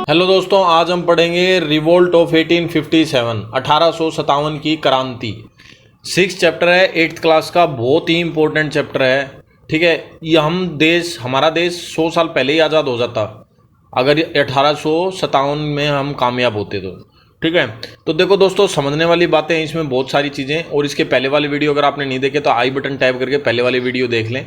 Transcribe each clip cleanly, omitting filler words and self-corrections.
Hello दोस्तों, आज हम पढ़ेंगे रिवोल्ट ऑफ 1857 1857 की क्रांति। 6 चैप्टर है, 8th क्लास का, बहुत ही इंपॉर्टेंट चैप्टर है। ठीक है, ये हमारा देश 100 साल पहले ही आज़ाद हो जाता अगर 1857 में हम कामयाब होते तो। ठीक है, तो देखो दोस्तों, समझने वाली बातें हैं इसमें, बहुत सारी चीज़ें। और इसके पहले वाले वीडियो अगर आपने नहीं देखे तो आई बटन टैप करके पहले वाले वीडियो देख लें।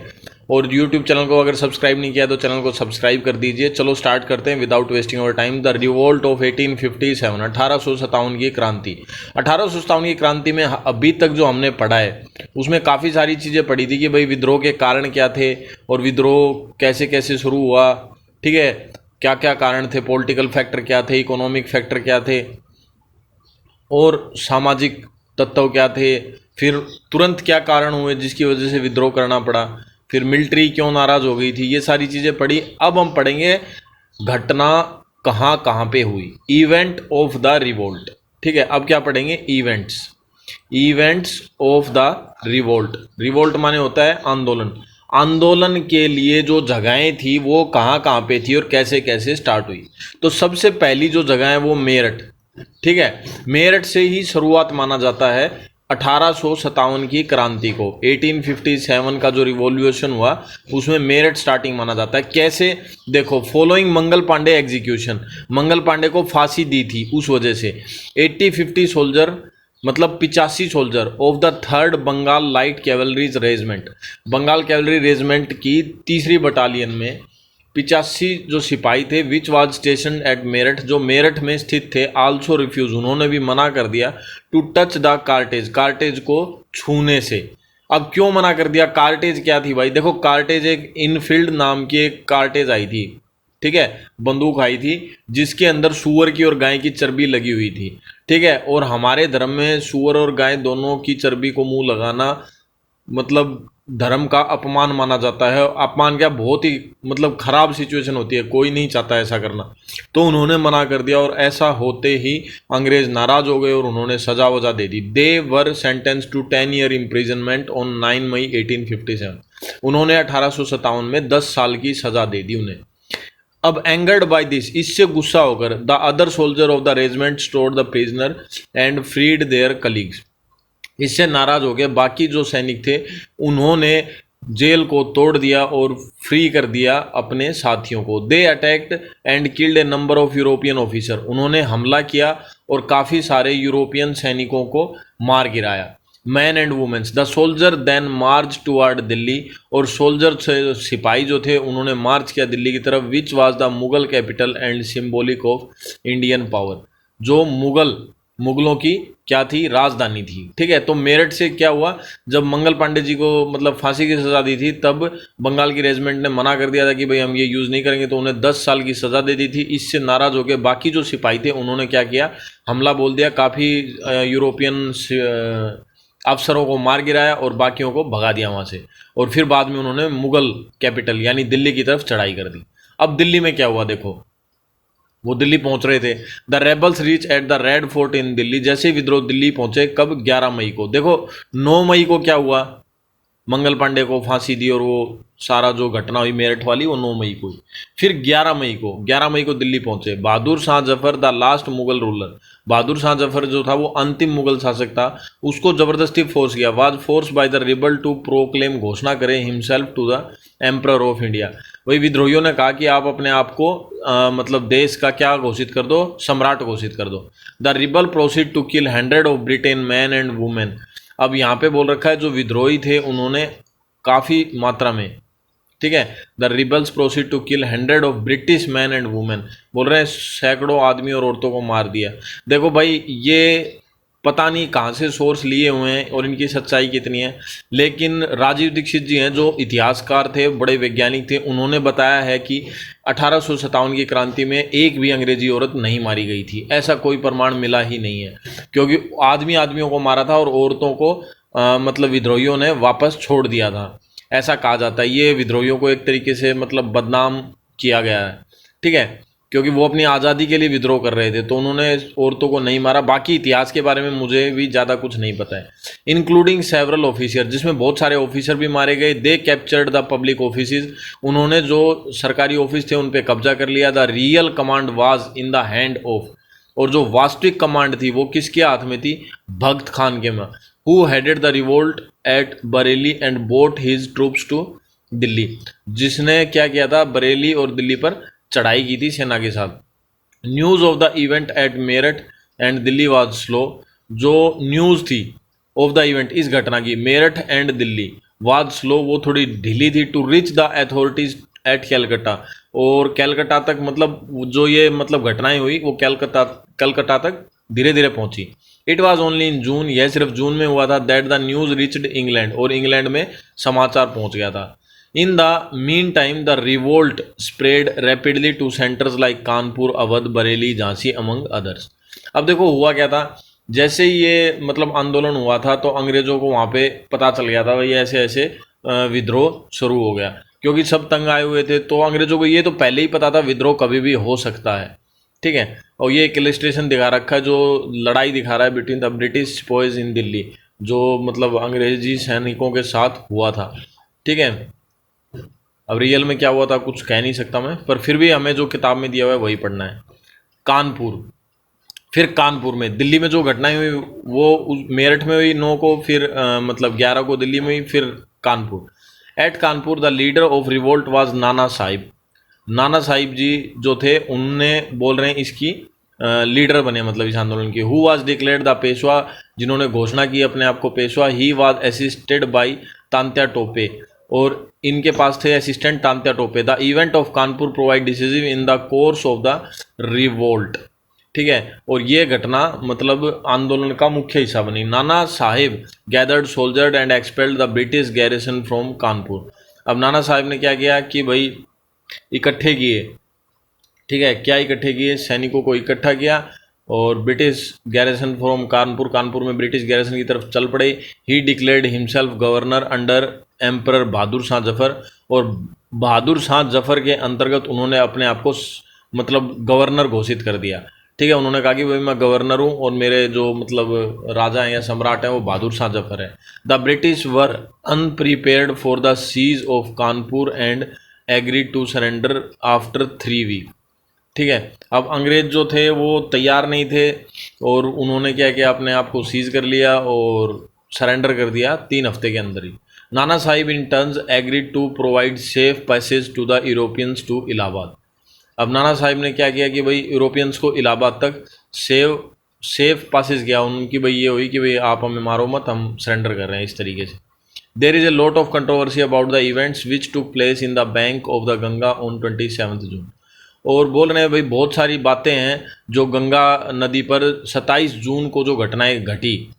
और YouTube चैनल को अगर सब्सक्राइब नहीं किया तो चैनल को सब्सक्राइब कर दीजिए। चलो स्टार्ट करते हैं without wasting our time. The revolt of 1857 1857 की क्रांति। 1857 की क्रांति में अभी तक जो हमने पढ़ा है उसमें काफ़ी सारी चीज़ें पढ़ी थी कि भाई विद्रोह के कारण क्या थे और विद्रोह कैसे कैसे शुरू हुआ। ठीक है, क्या क्या कारण थे, पॉलिटिकल फैक्टर क्या थे, इकोनॉमिक फैक्टर क्या थे और सामाजिक तत्व क्या थे, फिर तुरंत क्या कारण हुए जिसकी वजह से विद्रोह करना पड़ा, फिर मिलिट्री क्यों नाराज हो गई थी, ये सारी चीज़ें पढ़ी। अब हम पढ़ेंगे घटना कहाँ कहाँ पे हुई, इवेंट ऑफ द रिवोल्ट। ठीक है, अब क्या पढ़ेंगे, events of the revolt. Revolt माने होता है आंदोलन। आंदोलन के लिए जो जगहें थी वो कहाँ कहाँ पे थी और कैसे कैसे स्टार्ट हुई। तो सबसे पहली जो जगह है वो मेरठ। ठीक है, मेरठ से ही शुरुआत माना जाता है 1857 की क्रांति को। 1857 का जो रिवॉल्यूशन हुआ उसमें मेरठ स्टार्टिंग माना जाता है। कैसे, देखो, फॉलोइंग मंगल पांडे एग्जीक्यूशन, मंगल पांडे को फांसी दी थी उस वजह से 80-50 सोल्जर, मतलब 85 soldier of the 3rd Bengal light cavalries regiment, Bengal cavalry regiment की 3री बटालियन में 85 जो सिपाही थे, which was station at Meerut, जो मेरठ में स्थित थे, आल्सो रिफ्यूज, उन्होंने भी मना कर दिया to touch the cartridge, cartridge को छूने से। अब क्यों मना कर दिया, कार्टेज क्या थी भाई, देखो कार्टेज एक इनफील्ड नाम की एक कार्टेज आई थी। ठीक है, बंदूक आई थी जिसके अंदर सूअर की और गाय की चर्बी लगी हुई थी। ठीक है, और हमारे धर्म में सूअर और गाय दोनों की चर्बी को मुंह लगाना मतलब धर्म का अपमान माना जाता है। अपमान क्या, बहुत ही मतलब खराब सिचुएशन होती है, कोई नहीं चाहता ऐसा करना। तो उन्होंने मना कर दिया और ऐसा होते ही अंग्रेज नाराज हो गए और उन्होंने सजा वजा दे दी। They were sentence to 10 year imprisonment on 9 May 1857। उन्होंने 1857 में 10 साल की सजा दे दी उन्हें। अब एंगर्ड बाय दिस, इससे गुस्सा होकर, the other soldier of the regiment stormed the prisoner and freed their colleagues, इससे नाराज हो गए बाकी जो सैनिक थे, उन्होंने जेल को तोड़ दिया और फ्री कर दिया अपने साथियों को। They attacked and killed a number of European officer, उन्होंने हमला किया और काफ़ी सारे यूरोपियन सैनिकों को मार गिराया। Man and womens, the soldier then march toward Delhi, और सोल्जर सिपाही जो थे उन्होंने मार्च किया दिल्ली की तरफ, which was the Mughal capital and symbolic of Indian power, जो मुगलों की क्या थी, राजधानी थी। ठीक है, तो मेरठ से क्या हुआ, जब मंगल पांडे जी को मतलब फांसी की सजा दी थी तब बंगाल की रेजिमेंट ने मना कर दिया था कि भाई हम ये यूज़ नहीं करेंगे, तो उन्हें 10 साल की सजा दे दी थी। इससे नाराज होकर बाकी जो सिपाही थे उन्होंने क्या किया, हमला बोल दिया, काफ़ी यूरोपियन अफसरों को मार गिराया और बाकियों को भगा दिया वहाँ से। और फिर बाद में उन्होंने मुगल कैपिटल यानी दिल्ली की तरफ चढ़ाई कर दी। अब दिल्ली में क्या हुआ, देखो, वो दिल्ली पहुंच रहे थे। The rebels reach at the Red Fort in Delhi, जैसे विद्रोह दिल्ली पहुंचे, कब, 11 मई को। देखो 9 मई को क्या हुआ, मंगल पांडे को फांसी दी और वो सारा जो घटना हुई मेरठ वाली वो 9 मई को हुई। फिर 11 मई को दिल्ली पहुंचे। Bahadur Shah Zafar, the last Mughal ruler, Bahadur Shah Zafar जो था वो अंतिम मुगल शासक था, उसको जबरदस्ती फोर्स किया, was force by the rebel to proclaim, घोषणा करे himself to the emperor of India. वही विद्रोहियों ने कहा कि आप अपने आप को मतलब देश का क्या घोषित कर दो, सम्राट घोषित कर दो। The rebel proceed to kill 100 of Britain man and women. अब यहाँ पे बोल रखा है जो विद्रोही थे उन्होंने काफ़ी मात्रा में, ठीक है, the rebels proceed to kill 100 of British man and women, बोल रहे हैं सैकड़ों आदमी और औरतों को मार दिया। देखो भाई, ये पता नहीं कहाँ से सोर्स लिए हुए हैं और इनकी सच्चाई कितनी है, लेकिन राजीव दीक्षित जी हैं जो इतिहासकार थे, बड़े वैज्ञानिक थे, उन्होंने बताया है कि 1857 की क्रांति में एक भी अंग्रेजी औरत नहीं मारी गई थी। ऐसा कोई प्रमाण मिला ही नहीं है, क्योंकि आदमियों को मारा था और औरतों को मतलब विद्रोहियों ने वापस छोड़ दिया था, ऐसा कहा जाता है। ये विद्रोहियों को एक तरीके से मतलब बदनाम किया गया है। ठीक है, क्योंकि वो अपनी आज़ादी के लिए विद्रोह कर रहे थे, तो उन्होंने औरतों को नहीं मारा। बाकी इतिहास के बारे में मुझे भी ज़्यादा कुछ नहीं पता है। इंक्लूडिंग सेवरल ऑफिसर, जिसमें बहुत सारे ऑफिसर भी मारे गए। दे कैप्चर्ड द पब्लिक ऑफिसेज, उन्होंने जो सरकारी ऑफिस थे उन पे कब्जा कर लिया। The real command was in the hand of, और जो वास्तविक कमांड थी वो किसके हाथ में थी? भगत खान के में। Who headed the revolt at Bareilly and brought his troops to Delhi, जिसने क्या किया था? बरेली और दिल्ली पर चढ़ाई की थी सेना के साथ। News of the event at Meerut and Delhi was slow, जो न्यूज़ थी ऑफ द इवेंट, इस घटना की, Meerut and Delhi was slow, वो थोड़ी ढीली थी। To reach the authorities at Calcutta, और कैलकाटा तक, मतलब जो ये मतलब घटनाएं हुई वो कलकत्ता तक धीरे धीरे पहुंची। It was only in June, यह सिर्फ जून में हुआ था। That the news reached England, और इंग्लैंड में समाचार पहुंच गया था। In the mean time the revolt spread rapidly to centres like Kanpur, Awadh, Bareilly, Jhansi among others. अब देखो हुआ क्या था, जैसे ये मतलब आंदोलन हुआ था तो अंग्रेजों को वहाँ पे पता चल गया था भाई ऐसे ऐसे विद्रोह शुरू हो गया, क्योंकि सब तंग आए हुए थे। तो अंग्रेजों को ये तो पहले ही पता था विद्रोह कभी भी हो सकता है, ठीक है। और ये एक इलस्ट्रेशन दिखा रखा है जो लड़ाई दिखा रहा है बिटवीन द ब्रिटिश सिपाहीज इन दिल्ली, जो मतलब अंग्रेजी सैनिकों के साथ हुआ था, ठीक है। अब रियल में क्या हुआ था कुछ कह नहीं सकता मैं, पर फिर भी हमें जो किताब में दिया हुआ है वही पढ़ना है। कानपुर, फिर कानपुर में, दिल्ली में जो घटनाएं हुई वो मेरठ में हुई 9 को, फिर मतलब 11 को दिल्ली में हुई, फिर Kanpur. At Kanpur the leader of revolt was Nana Sahib. Nana Sahib जी जो थे उनने बोल रहे हैं इसकी लीडर बने, मतलब इस आंदोलन के। Who was declared the Peshwa, जिन्होंने घोषणा की अपने आप को Peshwa. He was assisted by Tantya Tope, और इनके पास थे assistant Tantya Tope. The event of Kanpur provide decisive in the course of the revolt, ठीक है। और ये घटना मतलब आंदोलन का मुख्य हिस्सा बनी। Nana Sahib gathered soldiers and expelled the British garrison from Kanpur. अब नाना साहिब ने क्या किया कि भाई इकट्ठे किए, ठीक है, क्या इकट्ठे किए? सैनिकों को इकट्ठा किया और British garrison from Kanpur, Kanpur में ब्रिटिश गैरिसन की तरफ चल पड़े। He declared himself governor under emperor Bahadur Shah Zafar, और बहादुर शाह जफर के अंतर्गत उन्होंने अपने आप को मतलब गवर्नर घोषित कर दिया, ठीक है। उन्होंने कहा कि भाई मैं गवर्नर हूँ और मेरे जो मतलब राजा हैं या सम्राट हैं वो बहादुर शाह जफर है। The British were unprepared for the siege of Kanpur and agreed to surrender after 3 week, ठीक है। अब अंग्रेज जो थे वो तैयार नहीं थे और उन्होंने क्या किया, अपने आप को सीज कर लिया और सरेंडर कर दिया 3 हफ्ते के अंदर ही। Nana Sahib in turns agreed to provide safe passage to the Europeans to Allahabad. अब नाना साहिब ने क्या किया कि भाई यूरोपियंस को इलाहाबाद तक सेफ पासेज किया उनकी, भाई ये हुई कि भाई आप हमें मारो मत, हम सरेंडर कर रहे हैं इस तरीके से। There is a lot of controversy about the events which took place in the bank of the Ganga on 27 जून। और बोल रहे हैं भाई बहुत सारी बातें हैं जो गंगा नदी पर 27 जून को जो घटनाएं घटी,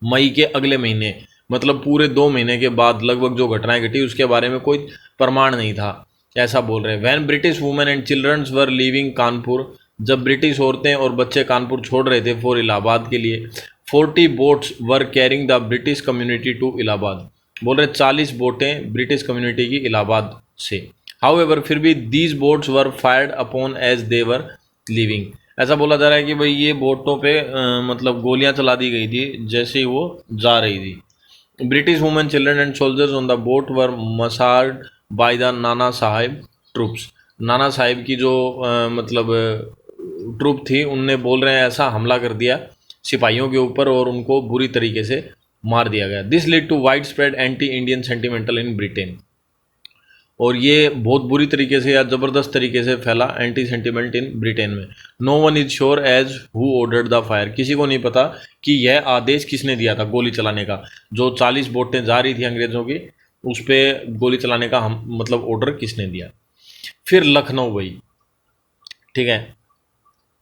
मई के अगले महीने, मतलब पूरे 2 महीने के बाद लगभग जो घटनाएं घटी उसके बारे में कोई प्रमाण नहीं था, ऐसा बोल रहे हैं। When British women and childrens were leaving Kanpur, जब ब्रिटिश औरतें और बच्चे कानपुर छोड़ रहे थे फॉर इलाहाबाद के लिए। 40 boats were carrying the British community to Allahabad, बोल रहे 40 बोटें ब्रिटिश कम्युनिटी की इलाहाबाद से। हाउएवर, फिर भी these boats were fired upon as they were leaving. ऐसा बोला जा रहा है कि भाई ये बोटों पे मतलब गोलियां चला दी गई थी जैसे ही वो जा रही थी। British women, children and soldiers on the boat were massacred by the Nana Sahib troops. Nana Sahib की जो मतलब ट्रूप थी उनने, बोल रहे हैं, ऐसा हमला कर दिया सिपाहियों के ऊपर और उनको बुरी तरीके से मार दिया गया। This lead to wide spread anti Indian sentimental in Britain, और ये बहुत बुरी तरीके से या ज़बरदस्त तरीके से फैला एंटी सेंटिमेंट इन ब्रिटेन में। No one is sure as who ordered the fire, किसी को नहीं पता कि यह आदेश किसने दिया था गोली चलाने का। जो 40 बोटें जा रही थी अंग्रेज़ों की उस पर गोली चलाने का मतलब ऑर्डर किसने दिया। फिर लखनऊ गई, ठीक है।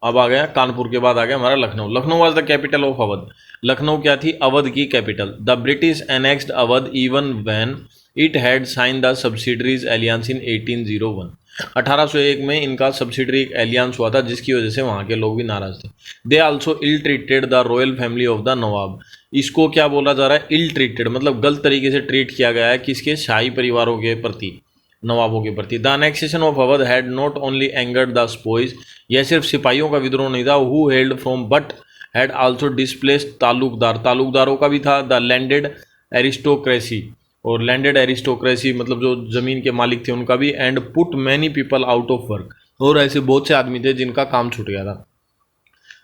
अब आ गया कानपुर के बाद आ गया हमारा Lucknow. Lucknow was the capital of Awadh. Lucknow क्या थी? अवध की capital. The British annexed Awadh even when it had sign the subsidiaries alliance in 1801। 1801 में इनका सब्सिडरी एलियंस हुआ था जिसकी वजह से वहाँ के लोग भी नाराज थे। They also ill treated the royal family of the Nawab. इसको क्या बोला जा रहा है? इल ट्रीटेड, मतलब गलत तरीके से ट्रीट किया गया है किसके? शाही परिवारों के प्रति, नवाबों के प्रति। The annexation of Awadh had not only angered the sepoys, यह सिर्फ सिपाहियों का विद्रोह नहीं था, who held from but had also displaced taluqdar, तालुकदारों का भी था, द लैंडेड एरिस्टोक्रेसी, और लैंडेड एरिस्टोक्रेसी मतलब जो जमीन के मालिक थे उनका भी, and put many people out of work, और ऐसे बहुत से आदमी थे जिनका काम छूट गया था।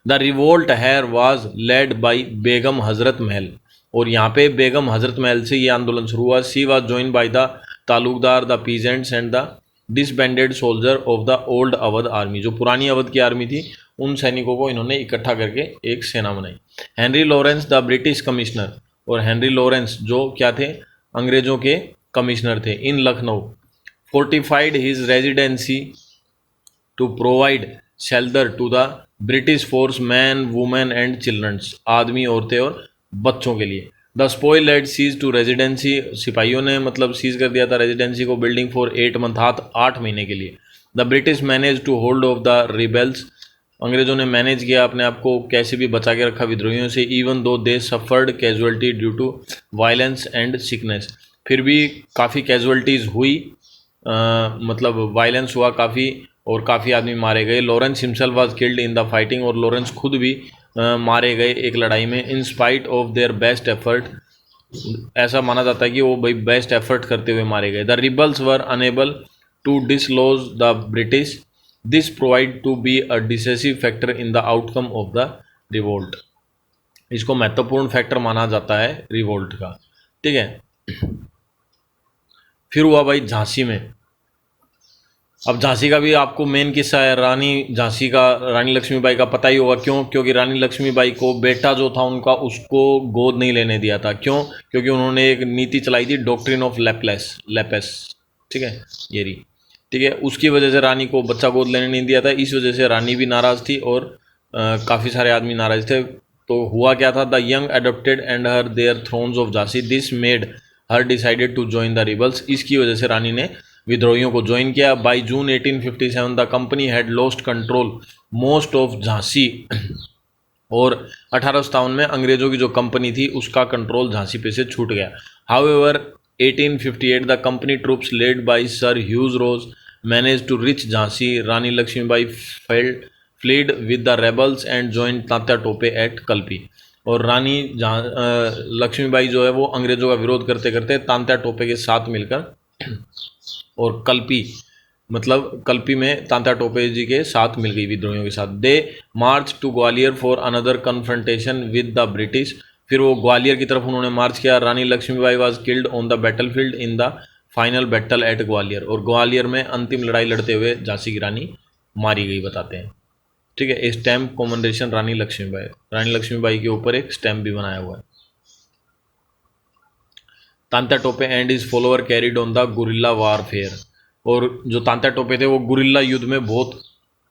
The revolt here was led by Begum Hazrat Mahal, और यहाँ पे बेगम हजरत महल से ये आंदोलन शुरू हुआ। She was join by the Talukdar, the peasants and the disbanded soldier of the old Awadh army, जो पुरानी अवध की आर्मी थी उन सैनिकों को इन्होंने इकट्ठा करके एक सेना बनाई। Henry Lawrence the British commissioner, और हेनरी लॉरेंस जो क्या थे, अंग्रेजों के कमिश्नर थे in Lucknow, fortified his residency to provide shelter to the British force men women and childrens, आदमी औरतें और बच्चों के लिए। The sepoys laid siege to residency, सिपाहियों ने मतलब सीज कर दिया था रेजिडेंसी को, बिल्डिंग फॉर 8 मंथ, 8 महीने के लिए। The British manage to hold off the rebels, अंग्रेजों ने मैनेज किया अपने आप को कैसे भी बचा के रखा विद्रोहियों से, even though they suffered casualty due to violence and sickness, फिर भी काफ़ी कैजुअलिटीज़ हुई, मतलब वायलेंस हुआ काफ़ी और काफ़ी आदमी मारे गए। Lawrence himself was killed in the fighting, और लॉरेंस खुद भी मारे गए एक लड़ाई में। In spite of their best effort, ऐसा माना जाता है कि वो भाई बेस्ट एफर्ट करते हुए मारे गए। The rebels were unable to dislodge the British, this provide to be a decisive factor in the outcome of the revolt, इसको महत्वपूर्ण फैक्टर माना जाता है रिवोल्ट का, ठीक है। फिर हुआ भाई झांसी में। अब झांसी का भी आपको मेन किस्सा है, रानी झांसी का, रानी लक्ष्मीबाई का पता ही होगा क्यों, क्योंकि रानी लक्ष्मीबाई को बेटा जो था उनका उसको गोद नहीं लेने दिया था। क्यों? क्योंकि उन्होंने एक नीति चलाई थी, डॉक्ट्रिन ऑफ लेपेस, ठीक है, ये रही, ठीक है। उसकी वजह से रानी को बच्चा गोद लेने नहीं दिया था, इस वजह से रानी भी नाराज़ थी और काफ़ी सारे आदमी नाराज थे। तो हुआ क्या था, the young adopted and her their thrones of Jhansi, this made her decided to join the rebels, इसकी वजह से रानी ने विद्रोहियों को ज्वाइन किया। By June 1857 the company had lost control most of Jhansi, और 1857 में अंग्रेजों की जो कंपनी थी उसका कंट्रोल झांसी पे से छूट गया। However 1858 the company troops led by sir Hugh Rose manage to reach Jhansi, Rani Lakshmibai fled with the rebels and join Tatya Tope at Kalpi, और रानी लक्ष्मीबाई जो है वो अंग्रेजों का विरोध करते करते तात्या टोपे के साथ मिलकर और कल्पी मतलब कल्पी में तात्या टोपे जी के साथ मिल गई विद्रोहियों के साथ। They march to Gwalior for another confrontation with the British, फिर वो ग्वालियर की तरफ उन्होंने मार्च किया। Rani Lakshmibai was killed on the battlefield in the final battle at Gwalior, और ग्वालियर में अंतिम लड़ाई लड़ते हुए झांसी की रानी मारी गई बताते हैं, ठीक है। स्टैम्प कॉमेमोरेशन रानी लक्ष्मीबाई के ऊपर एक स्टैम्प भी बनाया हुआ है। Tatya Tope and is follower carried on the guerrilla warfare, और जो तात्या टोपे थे वो गुरिल्ला युद्ध में बहुत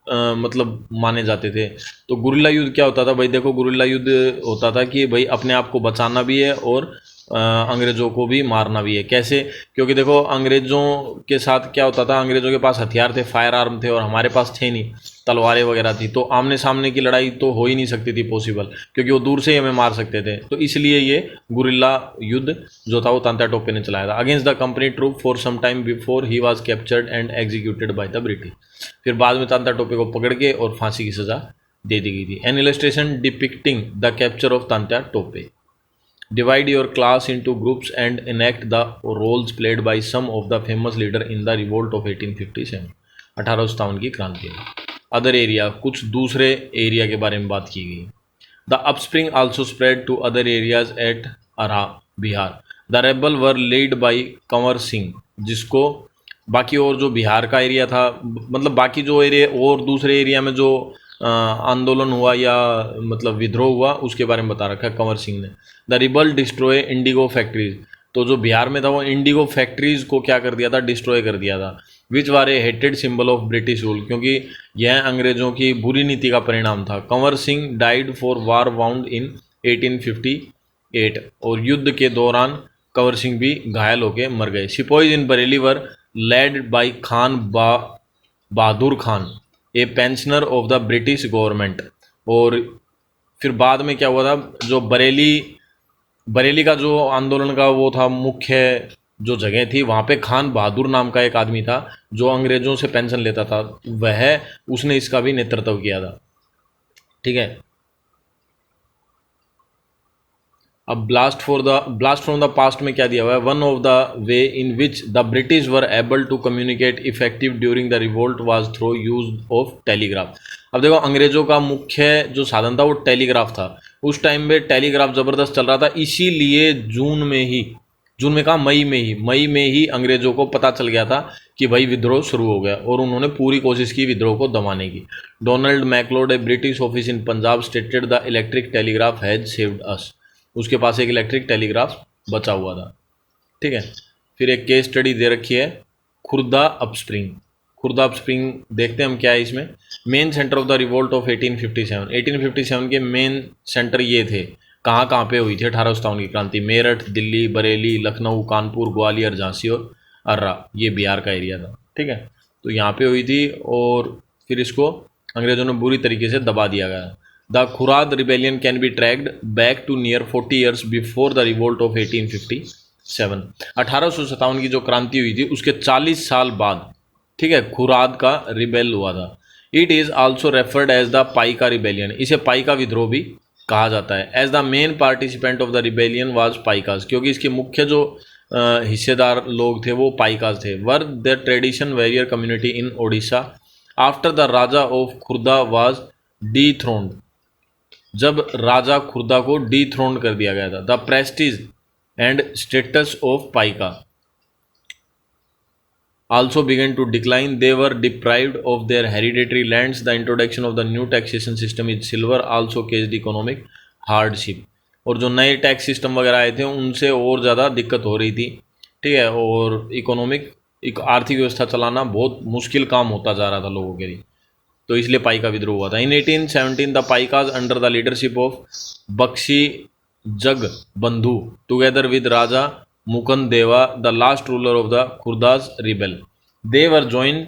मतलब माने जाते थे। तो गुरिल्ला युद्ध क्या होता था भाई, देखो गुरिल्ला युद्ध होता था कि भाई अपने आप को बचाना भी है और अंग्रेज़ों को भी मारना भी है। कैसे? क्योंकि देखो अंग्रेज़ों के साथ क्या होता था, अंग्रेज़ों के पास हथियार थे, फायर आर्म थे, और हमारे पास थे नहीं, तलवारें वगैरह थी, तो आमने सामने की लड़ाई तो हो ही नहीं सकती थी पॉसिबल, क्योंकि वो दूर से ही हमें मार सकते थे। तो इसलिए ये गुरिल्ला युद्ध जो था वो तात्या टोपे ने चलाया था against the company troop for some time before he was captured and executed by the British, फिर बाद में तात्या टोपे को पकड़ के और फांसी की सज़ा दे दी गई थी। N illustration depicting the capture of Tatya Tope, divide your class into groups and enact the roles played by some of the famous leader in the revolt of 1857, 1857 की क्रांति। अदर एरिया, कुछ दूसरे एरिया के बारे में बात की गई। The uprising also spread to other areas at Arrah Bihar, the rebel were led by Kunwar Singh, जिसको बाकी और जो बिहार का एरिया था, मतलब बाकी जो एरिया और दूसरे एरिया में जो आंदोलन हुआ या मतलब विद्रोह हुआ उसके बारे में बता रखा है कंवर सिंह ने। The rebel destroy Indigo factories, तो जो बिहार में था वो इंडिगो फैक्ट्रीज को क्या कर दिया था, डिस्ट्रॉय कर दिया था। Which was a hated symbol of British rule, क्योंकि यह अंग्रेजों की बुरी नीति का परिणाम था। Kunwar Singh died for war wound in 1858, और युद्ध के दौरान कंवर सिंह भी घायल होकर मर गए। Sepoys in Bareilly were led by Khan Bahadur Khan, A pensioner of the British government, और फिर बाद में क्या हुआ था, जो बरेली का जो आंदोलन का वो था मुख्य जो जगह थी वहाँ पे खान बहादुर नाम का एक आदमी था जो अंग्रेज़ों से पेंशन लेता था, उसने इसका भी नेतृत्व किया था। ठीक है। अब ब्लास्ट फ्रॉम द पास्ट में क्या दिया हुआ है, one of the way in which the British were able to communicate effective during the revolt was through use of telegraph. अब देखो अंग्रेजों का मुख्य जो साधन था वो टेलीग्राफ था। उस टाइम में टेलीग्राफ ज़बरदस्त चल रहा था, इसीलिए जून में कहा मई में ही अंग्रेजों को पता चल गया था कि भाई विद्रोह शुरू हो गया, और उन्होंने पूरी कोशिश की विद्रोह को दबाने की। Donald McLeod, a British office in Punjab, stated the electric telegraph has saved us. उसके पास एक इलेक्ट्रिक टेलीग्राफ बचा हुआ था। ठीक है। फिर एक केस स्टडी दे रखी है खुर्दा अपस्प्रिंग। खुर्दा अपस्प्रिंग देखते हैं हम क्या है इसमें। Main centre of the revolt of 1857 के मेन सेंटर ये थे। कहाँ कहाँ पे हुई थी 1857 की क्रांति? मेरठ, दिल्ली, बरेली, लखनऊ, कानपुर, ग्वालियर, झांसी और अर्रा, ये बिहार का एरिया था। ठीक है। तो यहाँ पे हुई थी और फिर इसको अंग्रेजों ने बुरी तरीके से दबा दिया गया। The Khurda rebellion can be tracked back to near 40 years before the revolt of 1857। 1857 की जो क्रांति हुई थी उसके 40 साल बाद, ठीक है, खुराद का रिबेल हुआ था। It is also referred as the Paika rebellion, इसे पाइका विद्रोह भी कहा जाता है। As the main participant of the rebellion was Paikas, क्योंकि इसके मुख्य जो हिस्सेदार लोग थे वो पाइकाज थे। Were the tradition warrior community in Odisha after the raja of Khurda was dethroned, जब राजा खुर्दा को डीथ्रोन्ड कर दिया गया था। The prestige and status of Paika also began to decline. They were deprived of their hereditary lands. The introduction of the new taxation system in silver also caused economic hardship. और जो नए टैक्स सिस्टम वगैरह आए थे उनसे और ज़्यादा दिक्कत हो रही थी। ठीक है। और एक आर्थिक व्यवस्था चलाना बहुत मुश्किल काम होता जा रहा था लोगों के लिए, तो इसलिए पाइका विद्रोह हुआ था। In 1817 the Paikas under the leadership of Bakshi Jaga Bandhu together with raja Mukunda Deva the last ruler of the Khurdas rebel, they were join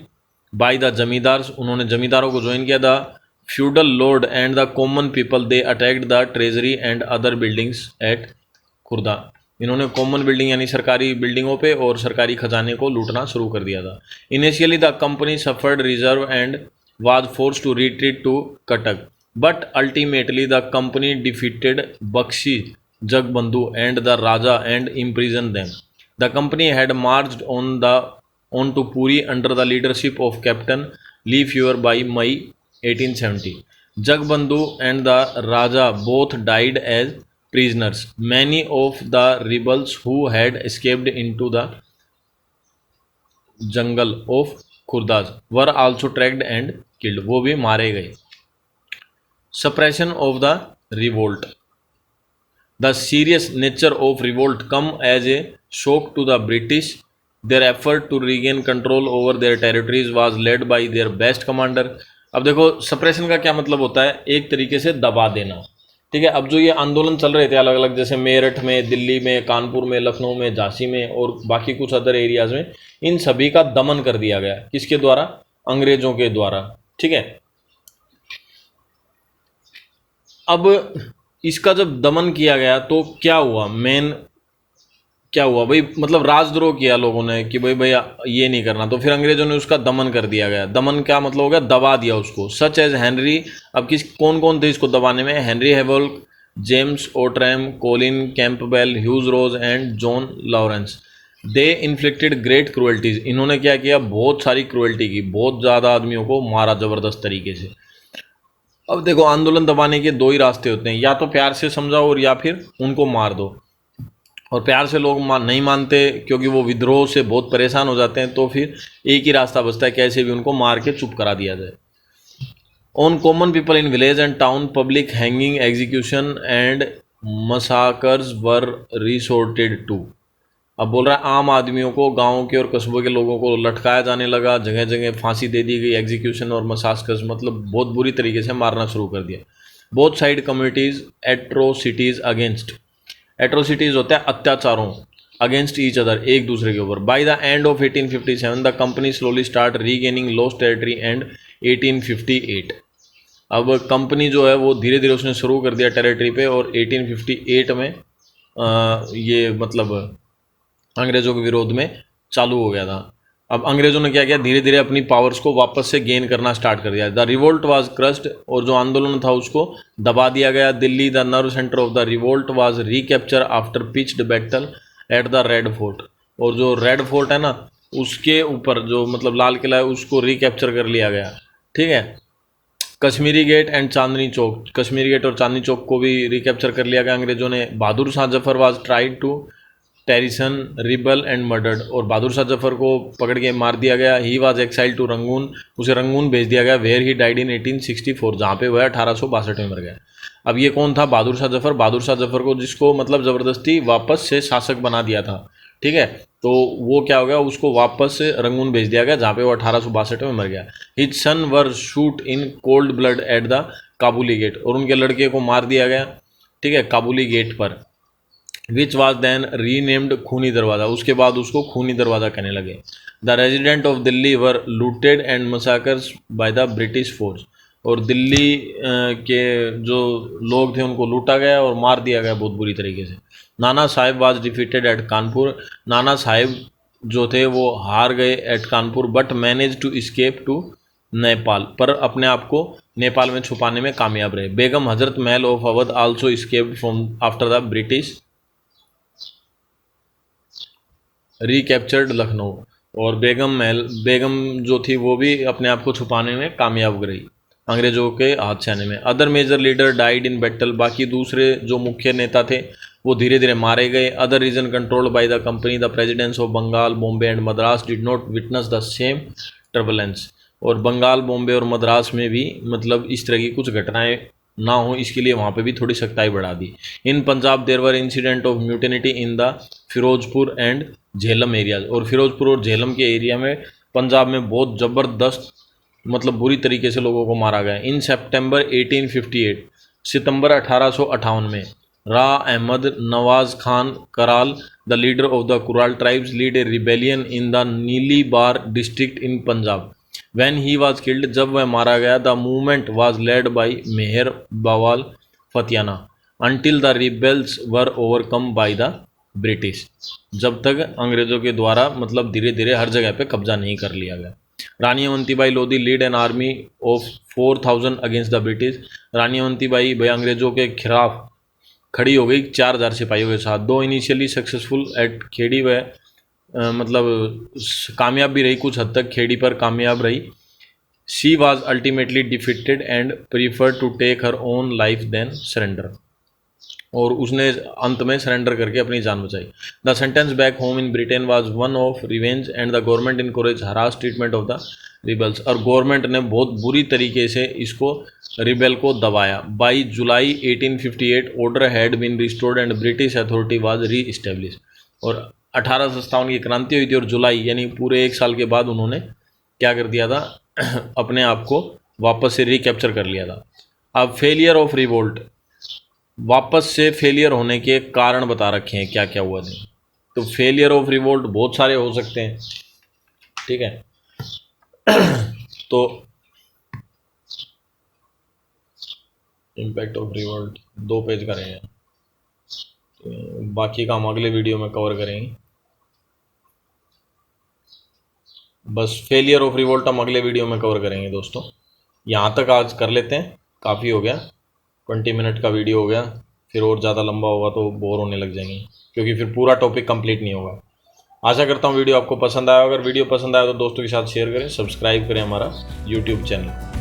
by the zamindars, उन्होंने जमींदारों को ज्वाइन किया। The feudal lord and the common people they attacked the treasury and other buildings at Khurda, इन्होंने common building यानी सरकारी बिल्डिंगों पे और सरकारी खजाने को लूटना शुरू कर दिया था। Initially the company suffered reserve and was forced to retreat to Cuttack, but ultimately the company defeated Bakshi Jagbandhu and the Raja and imprisoned them. The company had marched on to Puri under the leadership of Captain Lefevre by May 1870. Jagbandhu and the Raja both died as prisoners. Many of the rebels who had escaped into the jungle of Khurdas were also tracked and killed, वो भी मारे गए। Suppression of the revolt, the serious nature of revolt come as a shock to the British. Their effort to regain control over their territories was led by their best commander. अब देखो suppression का क्या मतलब होता है, एक तरीके से दबा देना। ठीक है। अब जो ये आंदोलन चल रहे थे अलग अलग, जैसे मेरठ में, दिल्ली में, कानपुर में, लखनऊ में, झांसी में और बाकी कुछ अदर एरियाज में, इन सभी का दमन कर दिया गया। किसके द्वारा? अंग्रेजों के द्वारा। ठीक है। अब इसका जब दमन किया गया तो क्या हुआ, क्या हुआ भाई, मतलब राजद्रोह किया लोगों ने कि भाई भैया ये नहीं करना, तो फिर अंग्रेजों ने उसका दमन कर दिया गया। दमन क्या मतलब हो गया? दबा दिया उसको। सच एज हेनरी, अब कौन कौन थे इसको दबाने में? Henry Havelock, James Outram, Colin Campbell, Hugh Rose and John Lawrence. They inflicted great cruelties, इन्होंने क्या किया? बहुत सारी क्रुएल्टी की, बहुत ज़्यादा आदमियों को मारा ज़बरदस्त तरीके से। अब देखो आंदोलन दबाने के दो ही रास्ते होते हैं, या तो प्यार से समझाओ और या फिर उनको मार दो। और प्यार से लोग नहीं मानते क्योंकि वो विद्रोह से बहुत परेशान हो जाते हैं, तो फिर एक ही रास्ता बचता है, कैसे भी उनको मार के चुप करा दिया जाए। On common people in village and town public hanging, execution and massacres were resorted to. अब बोल रहा है आम आदमियों को, गाँव के और कस्बों के लोगों को लटकाया जाने लगा, जगह जगह फांसी दे दी गई। एग्जीक्यूशन और मसाकर्स मतलब बहुत बुरी तरीके से मारना शुरू कर दिया। Both side communities atrocities against, atrocities होता है अत्याचारों, अगेंस्ट ईच अदर, एक दूसरे के ऊपर। By the end of 1857 the company slowly start regaining lost territory and 1858। अब कंपनी जो है वो धीरे धीरे उसने शुरू कर दिया टेरिटरी पे, और 1858 में ये मतलब अंग्रेज़ों के विरोध में चालू हो गया था। अब अंग्रेज़ों ने क्या किया, धीरे धीरे अपनी पावर्स को वापस से गेन करना स्टार्ट कर दिया। द रिवोल्ट वाज क्रस्ड, और जो आंदोलन था उसको दबा दिया गया। Delhi, the nerve centre of the revolt, was recapture after pitched battle eight the Red fort. और जो रेड फोर्ट है ना, उसके ऊपर जो मतलब लाल किला है, उसको रिकैप्चर कर लिया गया। ठीक है। Kashmiri Gate and Chandni Chowk, Kashmiri Gate और चांदनी चौक को भी रिकैप्चर कर लिया गया अंग्रेजों ने। Bahadur Shah Zafar was tried to treason rebel and murdered, और बहादुर शाह जफर को पकड़ के मार दिया गया। He was exiled to Rangoon, उसे रंगून भेज दिया गया। वेयर ही डाइड इन 1864, जहाँ पे वह 1862 में मर गया। अब ये कौन था? बहादुर शाह जफर। बहादुर शाह जफर को जिसको मतलब ज़बरदस्ती वापस से शासक बना दिया था। ठीक है। तो वो क्या हो गया, उसको वापस से रंगून भेज दिया गया, जहाँ पे वो 1862 में मर गया। His son were shoot in cold blood at the Kabuli Gate, और उनके लड़के को मार दिया गया। ठीक है, काबुली गेट पर। विच वॉज दैन रीनेम्ड खूनी दरवाज़ा, उसके बाद उसको खूनी दरवाज़ा कहने लगे। The resident of Delhi were looted and massacres by the British force, और दिल्ली के जो लोग थे उनको लूटा गया और मार दिया गया बहुत बुरी तरीके से। Nana Sahib was defeated at Kanpur, Nana Sahib जो थे वो हार गए at Kanpur, but manage to escape to Nepal, पर अपने आप को नेपाल में छुपाने में कामयाब रहे। Begum Hazrat Mahal of Awadh also escaped from after the British recaptured Lucknow, और बेगम जो थी वो भी अपने आप को छुपाने में कामयाब रही अंग्रेजों के हाथ से आने में। Other major leader died in battle, बाकी दूसरे जो मुख्य नेता थे वो धीरे धीरे मारे गए। Other region controlled by the company, the presidents of Bengal, Bombay and Madras did not witness the same turbulence, और बंगाल, बॉम्बे और मद्रास में भी मतलब इस तरह की कुछ घटनाएं ना हो, इसके लिए वहाँ पे भी थोड़ी सख्ताई बढ़ा दी। In Punjab there were incident of mutiny in the Ferozepur and Jhelum areas, और फिरोजपुर और झेलम के एरिया में पंजाब में बहुत ज़बरदस्त मतलब बुरी तरीके से लोगों को मारा गया। इन सितंबर 1858, सितंबर 1858 में रा Ahmad Nawaz Khan Kharal, the leader of the Kharal tribes, lead a rebellion in the Nili Bar district in Punjab. When he was killed, जब वह मारा गया, the movement was led by मेहर बवाल Fatyana until the rebels were overcome by the British, जब तक अंग्रेजों के द्वारा मतलब धीरे धीरे हर जगह पे कब्जा नहीं कर लिया गया। Rani Avantibai Lodhi lead an army of 4000 against the British, Rani Avantibai भाई अंग्रेजों के खिलाफ खड़ी हो गई 4000 सिपाहियों के साथ। दो इनिशियली सक्सेसफुल एट खेड़ी, वह मतलब कामयाब भी रही, कुछ हद तक खेड़ी पर कामयाब रही। She was ultimately defeated and prefer to take her own life than surrender, और उसने अंत में सरेंडर करके अपनी जान बचाई। The sentence back home in Britain was one of revenge and the government encourage harsh treatment of the rebels, और government ने बहुत बुरी तरीके से इसको रिबेल को दबाया। By July 1858 order had been restored and British authority was reestablish, और 1857 की क्रांति हुई थी, और जुलाई यानी पूरे 1 साल के बाद उन्होंने क्या कर दिया था अपने आप को वापस से रिकैप्चर कर लिया था। अब फेलियर ऑफ रिवोल्ट, वापस से फेलियर होने के कारण बता रखे हैं क्या क्या हुआ थे। तो फेलियर ऑफ रिवोल्ट बहुत सारे हो सकते हैं। ठीक है। तो इम्पैक्ट ऑफ रिवोल्ट 2 पेज करेंगे, तो बाकी का हम अगले वीडियो में कवर करेंगे। बस फेलियर ऑफ रिवोल्ट हम अगले वीडियो में कवर करेंगे दोस्तों। यहाँ तक आज कर लेते हैं, काफ़ी हो गया, 20 मिनट का वीडियो हो गया। फिर और ज़्यादा लंबा होगा तो बोर होने लग जाएंगे, क्योंकि फिर पूरा टॉपिक कंप्लीट नहीं होगा। आशा करता हूँ वीडियो आपको पसंद आया। अगर वीडियो पसंद आया तो दोस्तों के साथ शेयर करें, सब्सक्राइब करें हमारा यूट्यूब चैनल।